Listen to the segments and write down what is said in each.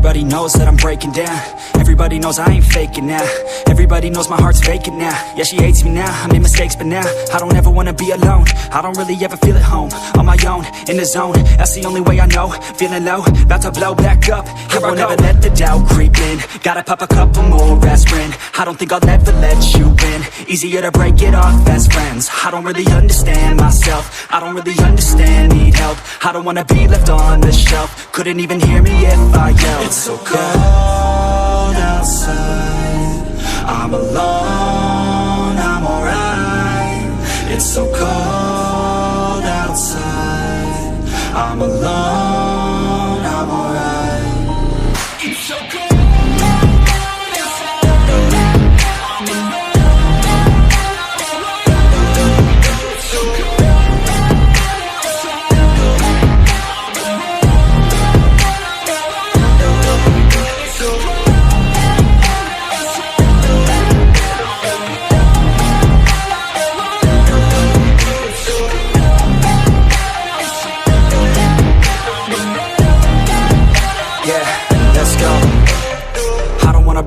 Everybody knows that I'm breaking down. Everybody knows I ain't faking now. Everybody knows my heart's vacant now. Yeah, she hates me now, I made mistakes but now I don't ever wanna be alone. I don't really ever feel at home. On my own, in the zone, that's the only way I know. Feeling low, about to blow back up. I won't ever let the doubt creep in. Gotta pop a couple more aspirin. I don't think I'll ever let you in. Easier to break it off as friends. I don't really understand myself. I don't really understand, need help. I don't wanna be left on the shelf. Couldn't even hear me if I yelled. It's so cold outside, I'm alone, I'm alright. It's so cold outside, I'm alone, I'm alright. It's so cold.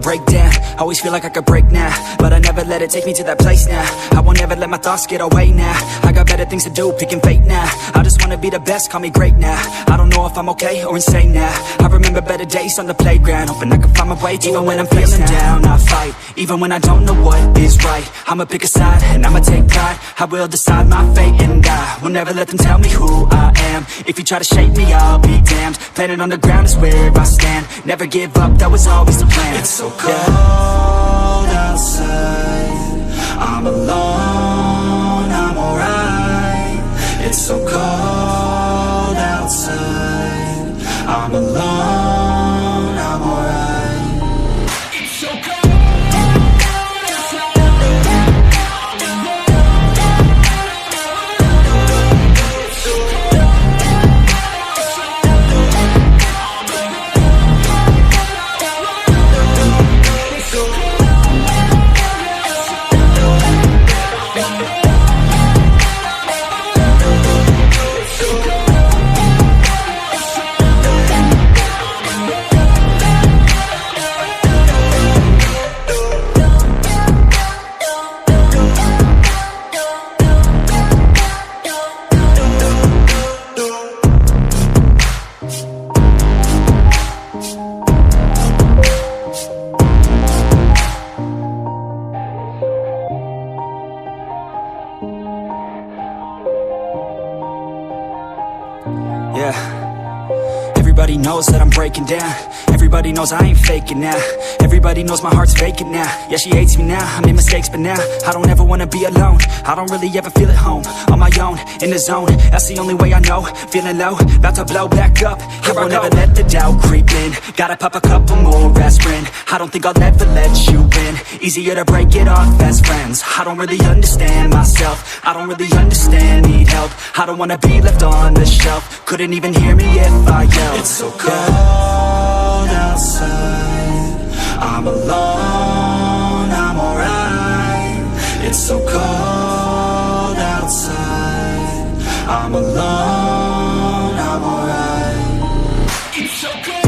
Break down, always feel like I could break now, but I never let it take me to that place now. I won't ever let my thoughts get away now. I got better things to do, picking fate now. I just wanna be the best, call me great now. I don't know if I'm okay or insane now. I remember better days on the playground, hoping I can find my way. Even when I'm feeling down, I fight. Even when I don't know what is right, I'ma pick a side and I'ma take pride. I will decide my fate and I will never let them tell me who I am. If you try to shape me, I'll be damned. Planet on the ground is where I stand. Never give up, that was always the plan. It's so cold outside, I'm alone, I'm alright. It's so cold outside, I'm alone, I'm alright. It's so cold. Yeah. Everybody knows that I'm breaking down. Everybody knows I ain't faking now. Everybody knows my heart's vacant now. Yeah, she hates me now, I made mistakes but now I don't ever wanna be alone. I don't really ever feel at home. On my own, in the zone, that's the only way I know. Feeling low, about to blow back up. I won't ever let the doubt creep in. Gotta pop a couple more aspirin. I don't think I'll ever let you in. Easier to break it off as friends. I don't really understand myself. I don't really understand, need help. I don't wanna be left on the shelf. Couldn't even hear me if I yelled. It's so cold outside, I'm alone, I'm alright. It's so cold outside, I'm alone, I'm alright. It's so cold.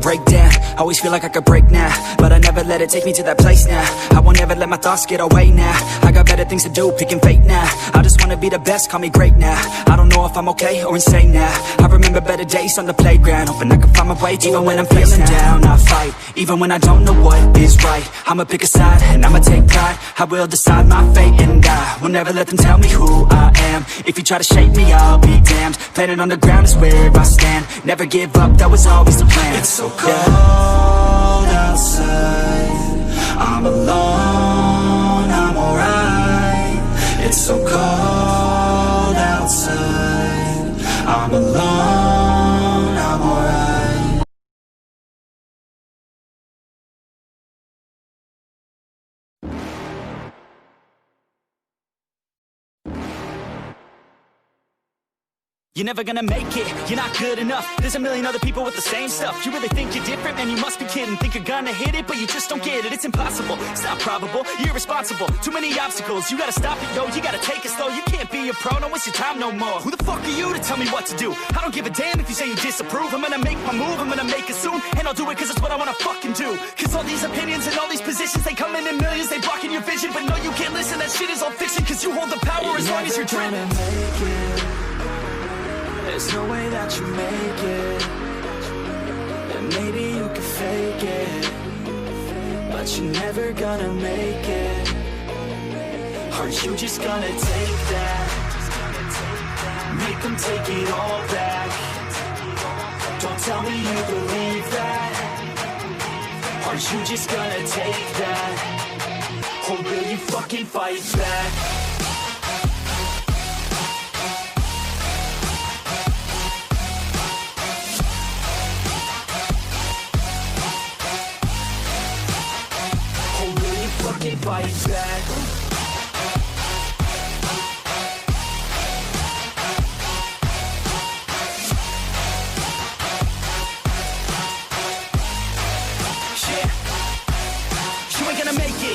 Break down, always feel like I could break now, but I never let it take me to that place now. I won't ever let my thoughts get away now. I got better things to do, picking fate now. I just wanna be the best, call me great now. I don't know if I'm okay or insane now. I remember better days on the playground, hoping I can find my way. Even when I'm feeling down, I fight. Even when I don't know what is right, I'ma pick a side and I'ma take pride. I will decide my fate and I will never let them tell me who I am. If you try to shape me, I'll be damned. Planet on the ground is where I stand. Never give up, that was always the plan. It's so cold outside, I'm alone, I'm alright. It's so cold outside, I'm alone. You're never gonna make it, you're not good enough. There's a million other people with the same stuff. You really think you're different? Man, you must be kidding. Think you're gonna hit it, but you just don't get it. It's impossible, it's not probable, you're irresponsible. Too many obstacles, you gotta stop it, yo. You gotta take it slow, you can't be a pro. Don't waste your time no more. Who the fuck are you to tell me what to do? I don't give a damn if you say you disapprove. I'm gonna make my move, I'm gonna make it soon. And I'll do it cause it's what I wanna fucking do. Cause all these opinions and all these positions, they come in millions, they blocking your vision. But no, you can't listen, that shit is all fiction. Cause you hold the power as long as you're dreaming. There's no way that you make it. And maybe you can fake it, but you're never gonna make it. Aren't you just gonna take that? Make them take it all back. Don't tell me you believe that. Aren't you just gonna take that? Or will you fucking fight back? Fight back.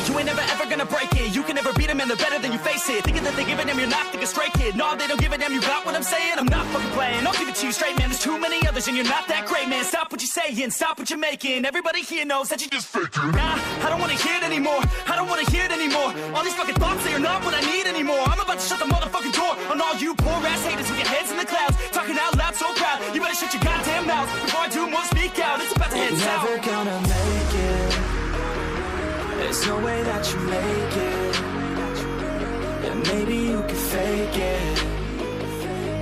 You ain't never ever gonna break it. You can never beat them and they're better than you face it. Thinking that they give a damn, you're not thinking straight, kid. No, they don't give a damn, you got what I'm saying? I'm not fucking playing, I'll give it to you straight, man. There's too many others and you're not that great, man. Stop what you're saying, stop what you're making. Everybody here knows that you just faking. Nah, I don't wanna hear it anymore, I don't wanna hear it anymore. All these fucking thoughts, they are not what I need anymore. I'm about to shut the motherfucking door on all you poor ass haters with your heads in the clouds, talking out loud so proud. You better shut your goddamn mouth before I do more speak out. It's about to head south. You're never gonna make it. There's no way that you make it. And maybe you can fake it,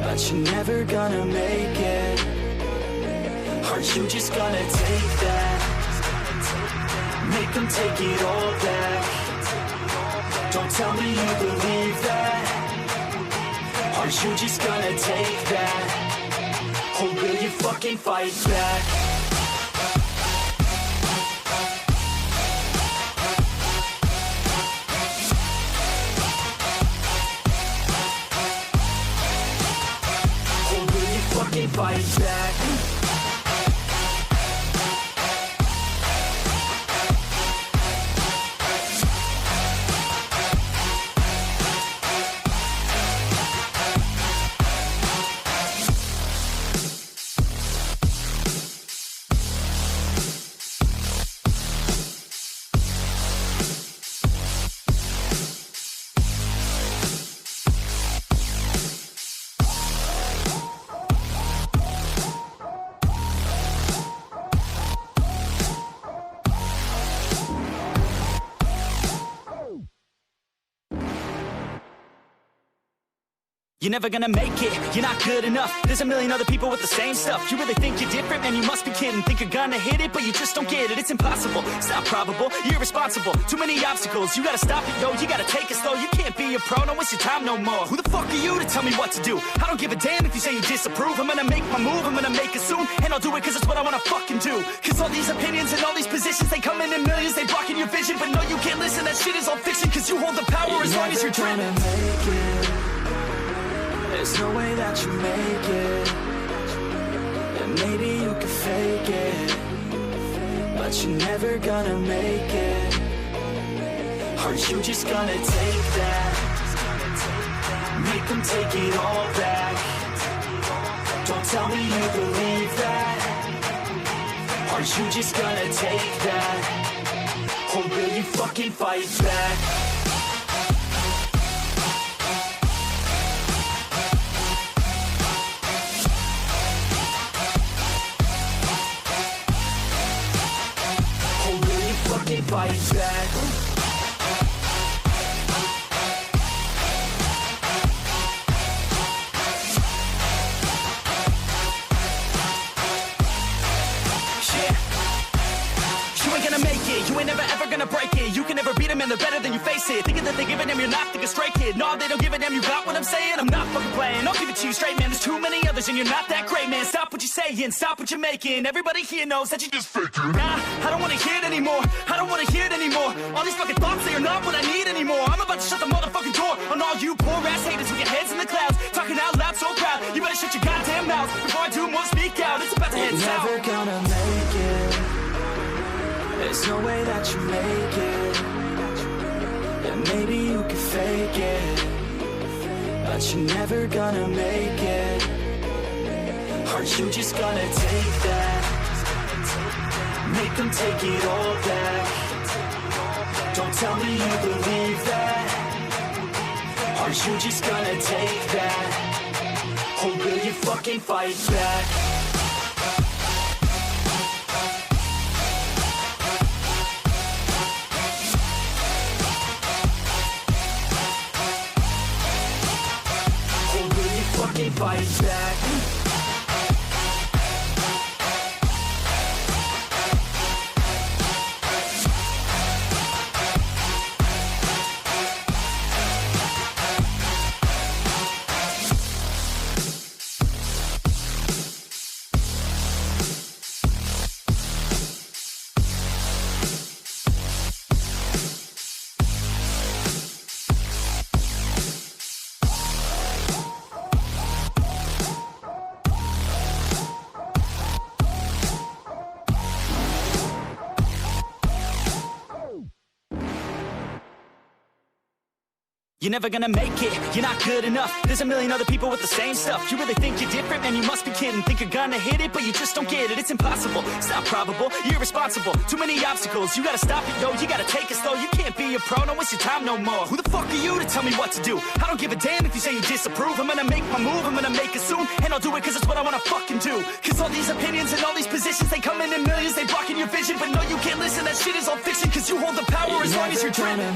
but you're never gonna make it. Aren't you just gonna take that? Make them take it all back. Don't tell me you believe that. Aren't you just gonna take that? Or will you fucking fight back? Fight back. You're never gonna make it, you're not good enough. There's a million other people with the same stuff. You really think you're different? Man, you must be kidding. Think you're gonna hit it, but you just don't get it. It's impossible, it's not probable, you're irresponsible. Too many obstacles, you gotta stop it, yo. You gotta take it slow, you can't be a pro. Don't waste your time no more. Who the fuck are you to tell me what to do? I don't give a damn if you say you disapprove. I'm gonna make my move, I'm gonna make it soon. And I'll do it cause it's what I wanna fucking do. Cause all these opinions and all these positions, they come in millions, they blocking your vision. But no, you can't listen, that shit is all fiction. Cause you hold the power as long as you're dreaming. There's no way that you make it. And maybe you can fake it, but you're never gonna make it. Aren't you just gonna take that? Make them take it all back. Don't tell me you believe that. Aren't you just gonna take that? Or will you fucking fight back? Fight back. Yeah. You ain't gonna gonna make it, you ain't never ever gonna break it. You can never beat them and they're better than you face it. Thinking that they give a damn, you're not, think a straight kid. No, they don't give a damn, you got what I'm saying? I'm not fucking playing, I'll give it to you straight, man. There's too many others and you're not that great, man. Stop what you're saying, stop what you're making. Everybody here knows that you just faking. Nah, I don't wanna hear it anymore, I don't wanna hear it anymore. All these fucking thoughts, they are not what I need anymore. I'm about to shut the motherfucking door on all you poor ass haters with your heads in the clouds, talking out loud so proud. You better shut your goddamn mouth before I do more speak out. It's about to head south. Never gonna make it, there's no way that you make it. And maybe you can fake it, but you're never gonna make it. Aren't you just gonna take that, make them take it all back? Don't tell me you believe that. Aren't you just gonna take that, or will you fucking fight back? Fight back. You're never gonna make it, you're not good enough. There's a million other people with the same stuff. You really think you're different? Man, you must be kidding. Think you're gonna hit it, but you just don't get it. It's impossible, it's not probable, you're irresponsible. Too many obstacles, you gotta stop it, yo. You gotta take it slow, you can't be a pro. Don't waste your time no more. Who the fuck are you to tell me what to do? I don't give a damn if you say you disapprove. I'm gonna make my move, I'm gonna make it soon. And I'll do it cause it's what I wanna fucking do. Cause all these opinions and all these positions, they come in millions, they blocking your vision. But no, you can't listen, that shit is all fiction. Cause you hold the power as long as you're dreaming.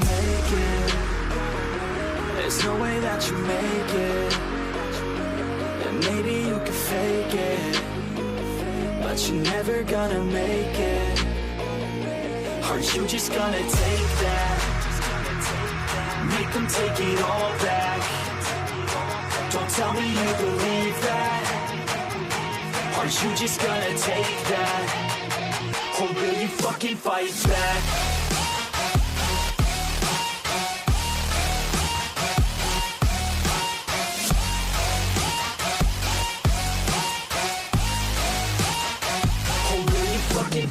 There's no way that you make it, and maybe you can fake it, but you're never gonna make it. Aren't you just gonna take that, make them take it all back? Don't tell me you believe that. Aren't you just gonna take that, or will you fucking fight back?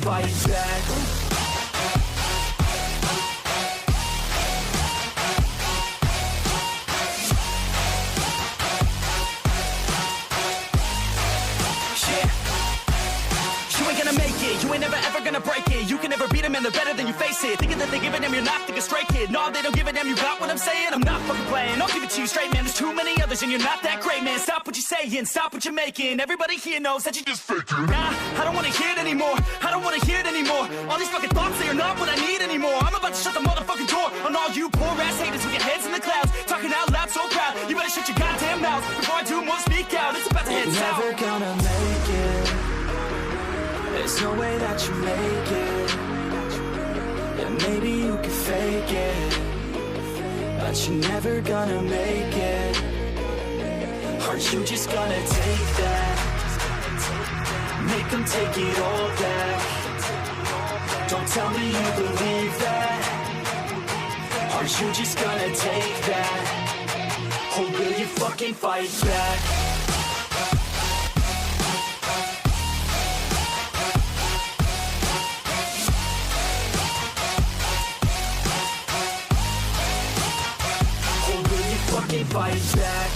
Fight back. You ain't never ever gonna break it. You can never beat them and they're better than you face it. Thinking that they give a damn, you're not, think a straight kid. No, they don't give a damn, you got what I'm saying? I'm not fucking playing, I'll give it to you straight, man. There's too many others and you're not that great, man. Stop what you're saying, stop what you're making. Everybody here knows that you just faking. Nah, I don't wanna hear it anymore, I don't wanna hear it anymore. All these fucking thoughts, they are not what I need anymore. I'm about to shut the motherfucking door on all you poor ass haters with your heads in the clouds, talking out loud so proud. You better shut your goddamn mouth before I do more speak out. It's about to head south. Never gonna make it, there's no way that you make it. And maybe you can fake it, but you're never gonna make it. Aren't you just gonna take that, make them take it all back? Don't tell me you believe that. Aren't you just gonna take that, or will you fucking fight back? Fight back.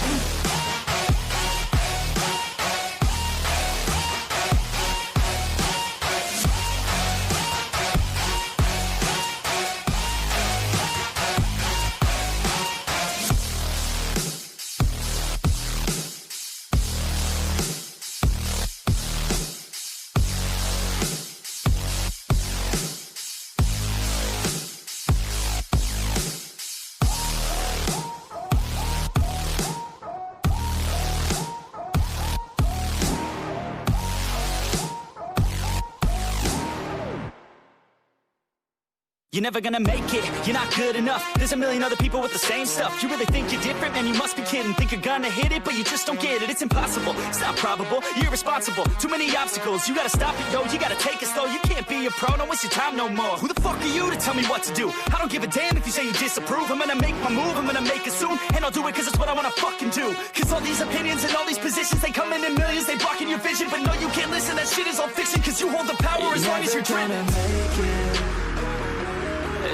you're never gonna make it, you're not good enough. There's a million other people with the same stuff. You really think you're different? Man, you must be kidding. Think you're gonna hit it, but you just don't get it. It's impossible, it's not probable, you're irresponsible. Too many obstacles, you gotta stop it, yo. You gotta take it slow, you can't be a pro. Don't waste your time no more. Who the fuck are you to tell me what to do? I don't give a damn if you say you disapprove. I'm gonna make my move, I'm gonna make it soon. And I'll do it cause it's what I wanna fucking do. Cause all these opinions and all these positions, they come in millions, they blocking your vision. But no, you can't listen, that shit is all fiction. Cause you hold the power as long as you're driven. Make it.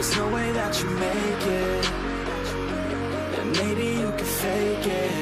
There's no way that you make it. And maybe you can fake it.